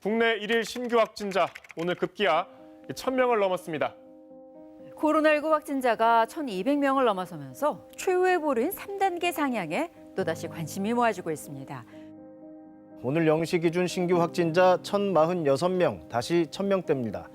국내 1일 신규 확진자 오늘 급기야 1,000명을 넘었습니다. 코로나19 확진자가 1,200명을 넘어서면서 최후의 보루인 3단계 상향에 또다시 관심이 모아지고 있습니다. 오늘 0시 기준 신규 확진자 1,046명, 다시 1,000명대입니다.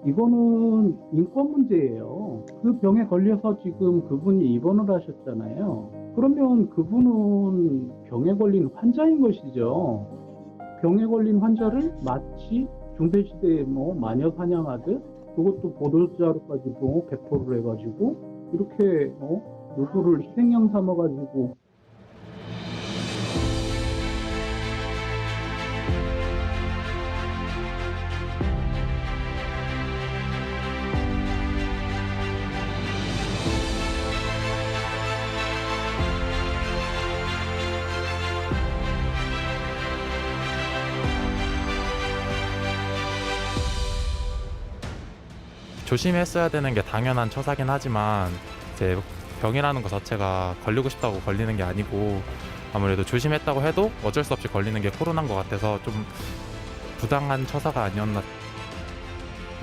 이거는 인권 문제예요. 그 병에 걸려서 지금 그분이 입원을 하셨잖아요. 그러면 그분은 병에 걸린 환자인 것이죠. 병에 걸린 환자를 마치 중세시대에 마녀 사냥하듯 그것도 보도자료까지도 배포를 해가지고 이렇게 누구를 희생양 삼아가지고 조심했어야 되는 게 당연한 처사긴 하지만 이제 병이라는 것 자체가 걸리고 싶다고 걸리는 게 아니고 아무래도 조심했다고 해도 어쩔 수 없이 걸리는 게 코로나인 것 같아서 좀 부당한 처사가 아니었나.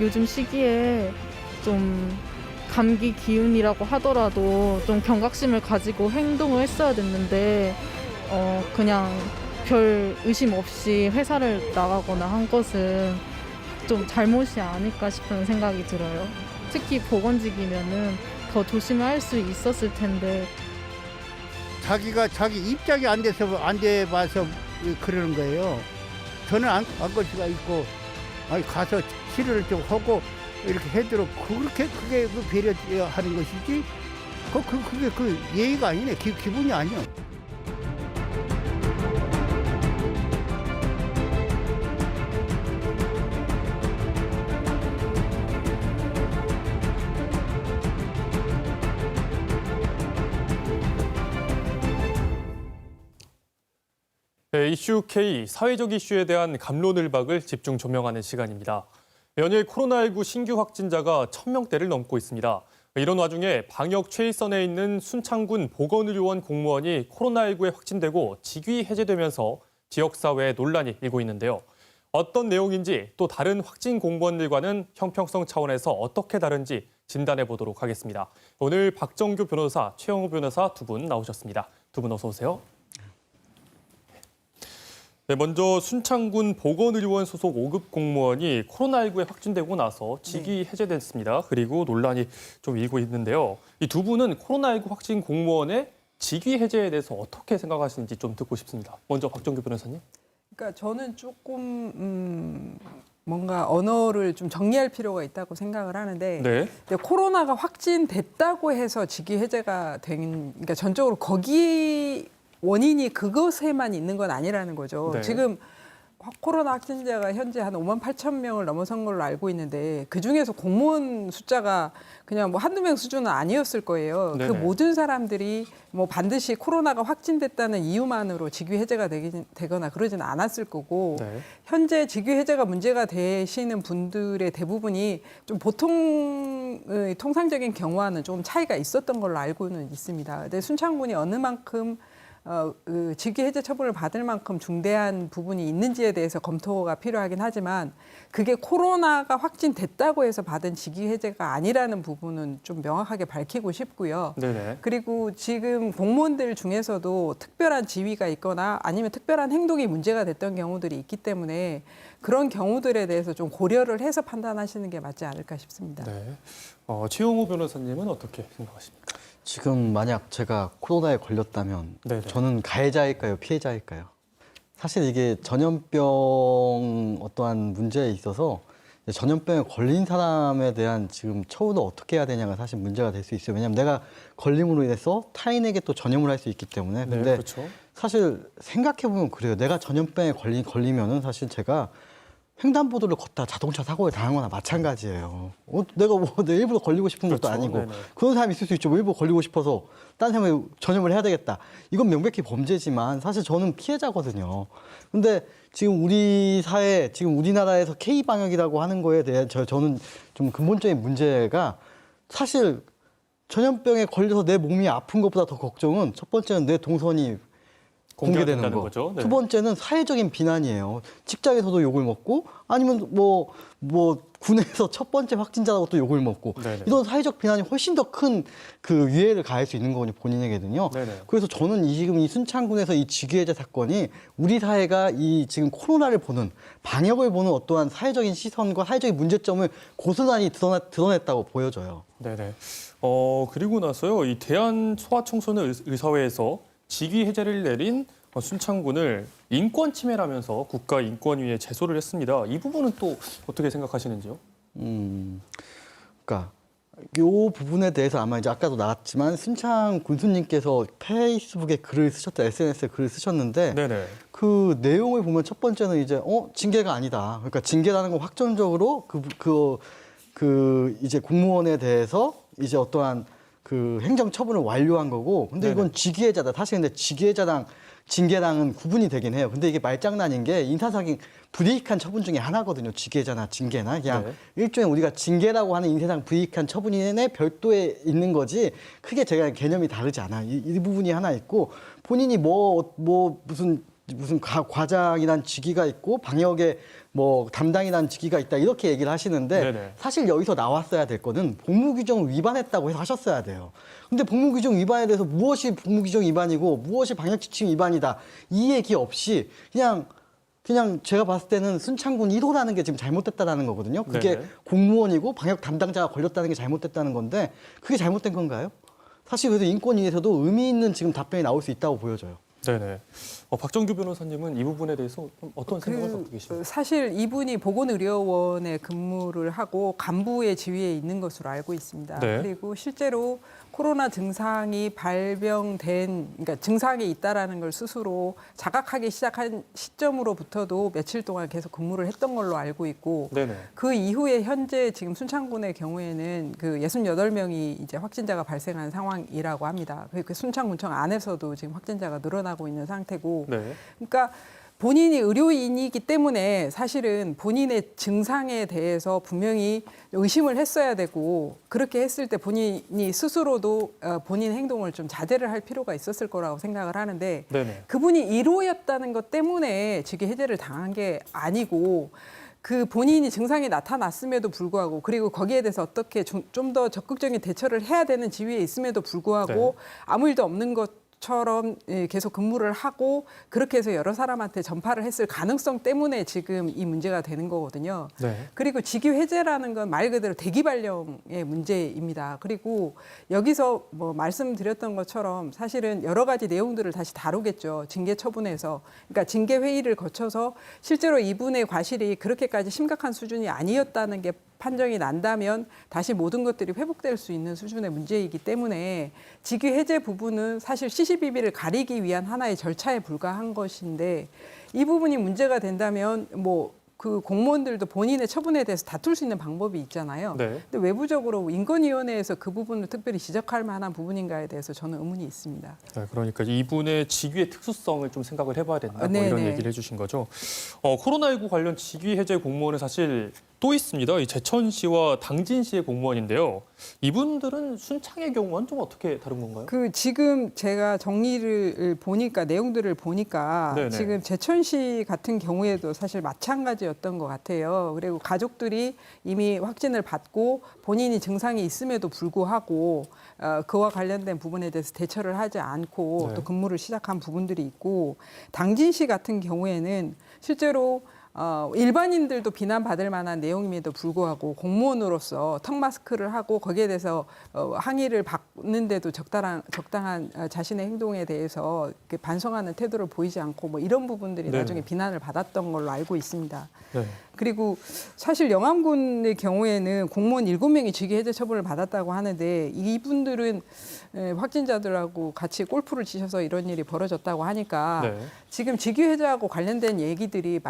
요즘 시기에 좀 감기 기운이라고 하더라도 좀 경각심을 가지고 행동을 했어야 됐는데 그냥 별 의심 없이 회사를 나가거나 한 것은 좀 잘못이 아닐까 싶은 생각이 들어요. 특히 보건직이면은 더 조심할 수 있었을 텐데. 자기가 자기 입장이 안 돼 봐서 그러는 거예요. 저는 안 걸 수가 있고 가서 치료를 좀 하고 이렇게 해도록 그게 그 배려하는 것이지. 그게 그 예의가 아니네. 기분이 아니야. 네, 이슈 K, 사회적 이슈에 대한 갑론을박을 집중 조명하는 시간입니다. 연일 코로나19 신규 확진자가 1,000명대를 넘고 있습니다. 이런 와중에 방역 최일선에 있는 순창군 보건의료원 공무원이 코로나19에 확진되고 직위 해제되면서 지역사회에 논란이 일고 있는데요. 어떤 내용인지 또 다른 확진 공무원들과는 형평성 차원에서 어떻게 다른지 진단해 보도록 하겠습니다. 오늘 박정규 변호사, 최영호 변호사 두 분 나오셨습니다. 두 분 어서 오세요. 네, 먼저 순창군 보건의료원 소속 5급 공무원이 코로나19에 확진되고 나서 직위 해제됐습니다. 그리고 논란이 좀 일고 있는데요. 이 두 분은 코로나19 확진 공무원의 직위 해제에 대해서 어떻게 생각하시는지 좀 듣고 싶습니다. 먼저 박정규 변호사님. 그러니까 저는 조금 뭔가 언어를 좀 정리할 필요가 있다고 생각을 하는데 네. 코로나가 확진됐다고 해서 직위 해제가 그러니까 전적으로 거기 원인이 그것에만 있는 건 아니라는 거죠. 네. 지금 코로나 확진자가 현재 한 58,000명을 넘어선 걸로 알고 있는데 그중에서 공무원 숫자가 그냥 한두 명 수준은 아니었을 거예요. 네네. 그 모든 사람들이 반드시 코로나가 확진됐다는 이유만으로 직위 해제가 되거나 그러지는 않았을 거고 네. 현재 직위 해제가 문제가 되시는 분들의 대부분이 좀 보통의 통상적인 경우와는 좀 차이가 있었던 걸로 알고는 있습니다. 근데 순창군이 어느 만큼 그 직위 해제 처분을 받을 만큼 중대한 부분이 있는지에 대해서 검토가 필요하긴 하지만 그게 코로나가 확진됐다고 해서 받은 직위 해제가 아니라는 부분은 좀 명확하게 밝히고 싶고요. 네네. 그리고 지금 공무원들 중에서도 특별한 지위가 있거나 아니면 특별한 행동이 문제가 됐던 경우들이 있기 때문에 그런 경우들에 대해서 좀 고려를 해서 판단하시는 게 맞지 않을까 싶습니다. 네. 최용호 변호사님은 어떻게 생각하십니까? 지금 만약 제가 코로나에 걸렸다면 네네. 저는 가해자일까요, 피해자일까요? 사실 이게 전염병 어떠한 문제에 있어서 전염병에 걸린 사람에 대한 지금 처우를 어떻게 해야 되냐가 사실 문제가 될 수 있어요. 왜냐하면 내가 걸림으로 인해서 타인에게 또 전염을 할 수 있기 때문에. 네, 근데 그렇죠. 사실 생각해보면 그래요. 내가 전염병에 걸리면은 사실 제가 횡단보도를 걷다 자동차 사고에 당한 거나 마찬가지예요. 내가 내 일부러 걸리고 싶은 것도 그렇죠. 아니고 네네. 그런 사람이 있을 수 있죠. 뭐 일부러 걸리고 싶어서 다른 사람에 전염을 해야 되겠다. 이건 명백히 범죄지만 사실 저는 피해자거든요. 근데 지금 우리 사회, 지금 우리나라에서 K방역이라고 하는 거에 대해 저는 좀 근본적인 문제가 사실 전염병에 걸려서 내 몸이 아픈 것보다 더 걱정은 첫 번째는 내 동선이 공개되는 공개된다는 거. 거죠. 네. 두 번째는 사회적인 비난이에요. 직장에서도 욕을 먹고 아니면 뭐 군에서 첫 번째 확진자라고 또 욕을 먹고 네네. 이런 사회적 비난이 훨씬 더 큰 그 위해를 가할 수 있는 거거든요. 본인에게는요. 네네. 그래서 저는 지금 이 순창군에서 이 직위해제 사건이 우리 사회가 이 지금 코로나를 보는 방역을 보는 어떠한 사회적인 시선과 사회적인 문제점을 고스란히 드러냈다고 보여져요. 네네. 그리고 나서요, 이 대한소아청소년 의사회에서 직위 해제를 내린 순창군을 인권 침해라면서 국가인권위에 제소를 했습니다. 이 부분은 또 어떻게 생각하시는지요? 그러니까 요 부분에 대해서 아마 이제 아까도 나왔지만 순창 군수님께서 페이스북에 글을 쓰셨다, SNS에 글을 쓰셨는데 네네. 그 내용을 보면 첫 번째는 이제 징계가 아니다. 그러니까 징계라는 건 확정적으로 이제 공무원에 대해서 이제 어떠한 그 행정 처분을 완료한 거고, 근데 이건 직위해자다. 사실 근데 직위해자랑 징계랑은 구분이 되긴 해요. 근데 이게 말장난인 게 인사상의 불이익한 처분 중에 하나거든요. 직위해자나 징계나 그냥 일종의 우리가 징계라고 하는 인사상 불이익한 처분에 별도에 있는 거지 크게 제가 개념이 다르지 않아. 이 부분이 하나 있고 본인이 무슨 과장이란 직위가 있고 방역에 담당이란 직위가 있다 이렇게 얘기를 하시는데 네네. 사실 여기서 나왔어야 될 거는 복무규정을 위반했다고 해서 하셨어야 돼요. 근데 복무규정 위반에 대해서 무엇이 복무규정 위반이고 무엇이 방역지침 위반이다 이 얘기 없이 그냥 제가 봤을 때는 순창군 1호라는 게 지금 잘못됐다라는 거거든요. 그게 네네. 공무원이고 방역 담당자가 걸렸다는 게 잘못됐다는 건데 그게 잘못된 건가요? 사실 그래서 인권위에서도 의미 있는 지금 답변이 나올 수 있다고 보여져요. 네네. 박정규 변호사님은 이 부분에 대해서 좀 어떤 생각을 갖고 계십니까? 사실 이분이 보건의료원에 근무를 하고 간부의 지위에 있는 것으로 알고 있습니다. 네. 그리고 실제로 코로나 증상이 발병된, 그러니까 증상이 있다라는 걸 스스로 자각하기 시작한 시점으로부터도 며칠 동안 계속 근무를 했던 걸로 알고 있고, 네네. 그 이후에 현재 지금 순창군의 경우에는 그 68명이 이제 확진자가 발생한 상황이라고 합니다. 그 순창군청 안에서도 지금 확진자가 늘어나고 있는 상태고, 네. 그러니까 본인이 의료인이기 때문에 사실은 본인의 증상에 대해서 분명히 의심을 했어야 되고 그렇게 했을 때 본인이 스스로도 본인 행동을 좀 자제를 할 필요가 있었을 거라고 생각을 하는데 네네. 그분이 1호였다는 것 때문에 직위 해제를 당한 게 아니고 그 본인이 증상이 나타났음에도 불구하고 그리고 거기에 대해서 어떻게 좀 더 적극적인 대처를 해야 되는 지위에 있음에도 불구하고 아무 일도 없는 것처럼 계속 근무를 하고 그렇게 해서 여러 사람한테 전파를 했을 가능성 때문에 지금 이 문제가 되는 거거든요. 네. 그리고 직위 해제라는 건 말 그대로 대기 발령의 문제입니다. 그리고 여기서 말씀드렸던 것처럼 사실은 여러 가지 내용들을 다시 다루겠죠. 징계 처분에서. 그러니까 징계 회의를 거쳐서 실제로 이분의 과실이 그렇게까지 심각한 수준이 아니었다는 게 판정이 난다면 다시 모든 것들이 회복될 수 있는 수준의 문제이기 때문에 직위 해제 부분은 사실 CCBB를 가리기 위한 하나의 절차에 불과한 것인데 이 부분이 문제가 된다면 그 공무원들도 본인의 처분에 대해서 다툴 수 있는 방법이 있잖아요. 네. 근데 외부적으로 인권위원회에서 그 부분을 특별히 지적할 만한 부분인가에 대해서 저는 의문이 있습니다. 네, 그러니까 이분의 직위의 특수성을 좀 생각을 해봐야 된다. 이런 얘기를 해주신 거죠. 코로나19 관련 직위 해제 공무원은 사실 또 있습니다. 이 제천시와 당진시의 공무원인데요. 이분들은 순창의 경우와는 좀 어떻게 다른 건가요? 지금 제가 정리를 보니까 내용들을 보니까 네네. 지금 제천시 같은 경우에도 사실 마찬가지였던 것 같아요. 그리고 가족들이 이미 확진을 받고 본인이 증상이 있음에도 불구하고 그와 관련된 부분에 대해서 대처를 하지 않고 또 근무를 시작한 부분들이 있고 당진시 같은 경우에는 실제로 일반인들도 비난받을 만한 내용임에도 불구하고 공무원으로서 턱 마스크를 하고 거기에 대해서 항의를 받는데도 적당한 자신의 행동에 대해서 이렇게 반성하는 태도를 보이지 않고 뭐 이런 부분들이 네. 나중에 비난을 받았던 걸로 알고 있습니다. 네. 그리고 사실 영암군의 경우에는 공무원 7명이 직위 해제 처분을 받았다고 하는데 이분들은 확진자들하고 같이 골프를 치셔서 이런 일이 벌어졌다고 하니까 네. 지금 직위 해제하고 관련된 얘기들이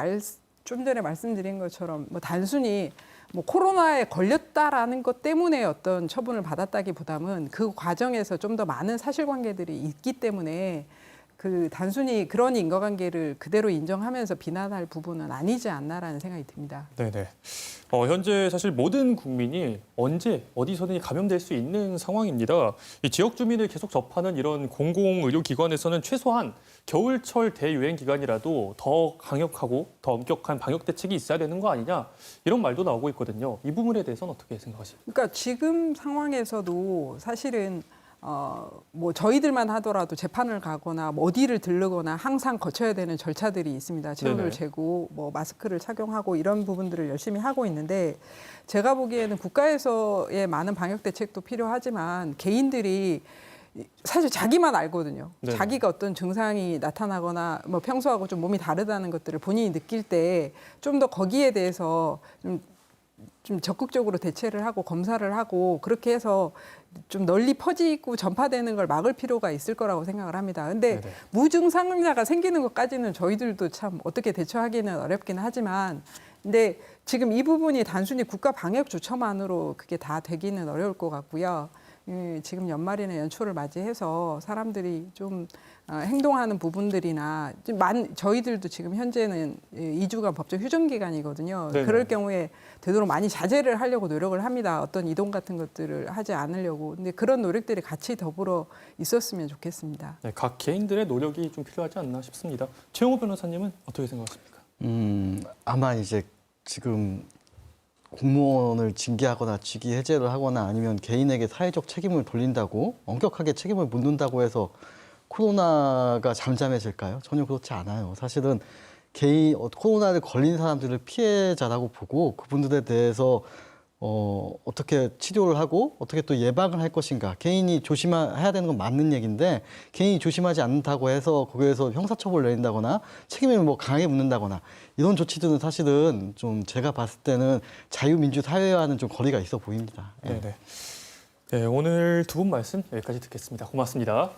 좀 전에 말씀드린 것처럼 뭐 단순히 뭐 코로나에 걸렸다라는 것 때문에 어떤 처분을 받았다기보다는 그 과정에서 좀 더 많은 사실관계들이 있기 때문에 그 단순히 그런 인과관계를 그대로 인정하면서 비난할 부분은 아니지 않나라는 생각이 듭니다. 네네. 현재 사실 모든 국민이 언제 어디서든 감염될 수 있는 상황입니다. 이 지역 주민을 계속 접하는 이런 공공의료기관에서는 최소한 겨울철 대유행 기간이라도 더 강력하고 더 엄격한 방역 대책이 있어야 되는 거 아니냐 이런 말도 나오고 있거든요. 이 부분에 대해서는 어떻게 생각하십니까? 그러니까 지금 상황에서도 사실은 뭐 저희들만 하더라도 재판을 가거나 뭐 어디를 들르거나 항상 거쳐야 되는 절차들이 있습니다. 체온을 네네. 재고 뭐 마스크를 착용하고 이런 부분들을 열심히 하고 있는데 제가 보기에는 국가에서의 많은 방역 대책도 필요하지만 개인들이 사실 자기만 알거든요. 네. 자기가 어떤 증상이 나타나거나 뭐 평소하고 좀 몸이 다르다는 것들을 본인이 느낄 때 좀 더 거기에 대해서 좀 적극적으로 대처를 하고 검사를 하고 그렇게 해서 좀 널리 퍼지고 전파되는 걸 막을 필요가 있을 거라고 생각을 합니다. 근데 네네. 무증상자가 생기는 것까지는 저희들도 참 어떻게 대처하기는 어렵긴 하지만 근데 지금 이 부분이 단순히 국가 방역 주처만으로 그게 다 되기는 어려울 것 같고요. 지금 연말이나 연초를 맞이해서 사람들이 좀 행동하는 부분들이나 저희들도 지금 현재는 2주간 법정 휴정 기간이거든요. 네네. 그럴 경우에 되도록 많이 자제를 하려고 노력을 합니다. 어떤 이동 같은 것들을 하지 않으려고. 근데 그런 노력들이 같이 더불어 있었으면 좋겠습니다. 네, 각 개인들의 노력이 좀 필요하지 않나 싶습니다. 최영호 변호사님은 어떻게 생각하십니까? 아마 이제 지금 공무원을 징계하거나 직위 해제를 하거나 아니면 개인에게 사회적 책임을 돌린다고 엄격하게 책임을 묻는다고 해서 코로나가 잠잠해질까요? 전혀 그렇지 않아요. 사실은 코로나를 걸린 사람들을 피해자라고 보고 그분들에 대해서 어떻게 치료를 하고 어떻게 또 예방을 할 것인가. 개인이 조심해야 되는 건 맞는 얘기인데 개인이 조심하지 않는다고 해서 거기에서 형사처벌을 내린다거나 책임을 뭐 강하게 묻는다거나 이런 조치들은 사실은 좀 제가 봤을 때는 자유민주 사회와는 좀 거리가 있어 보입니다. 예. 네네. 네, 오늘 두 분 말씀 여기까지 듣겠습니다. 고맙습니다.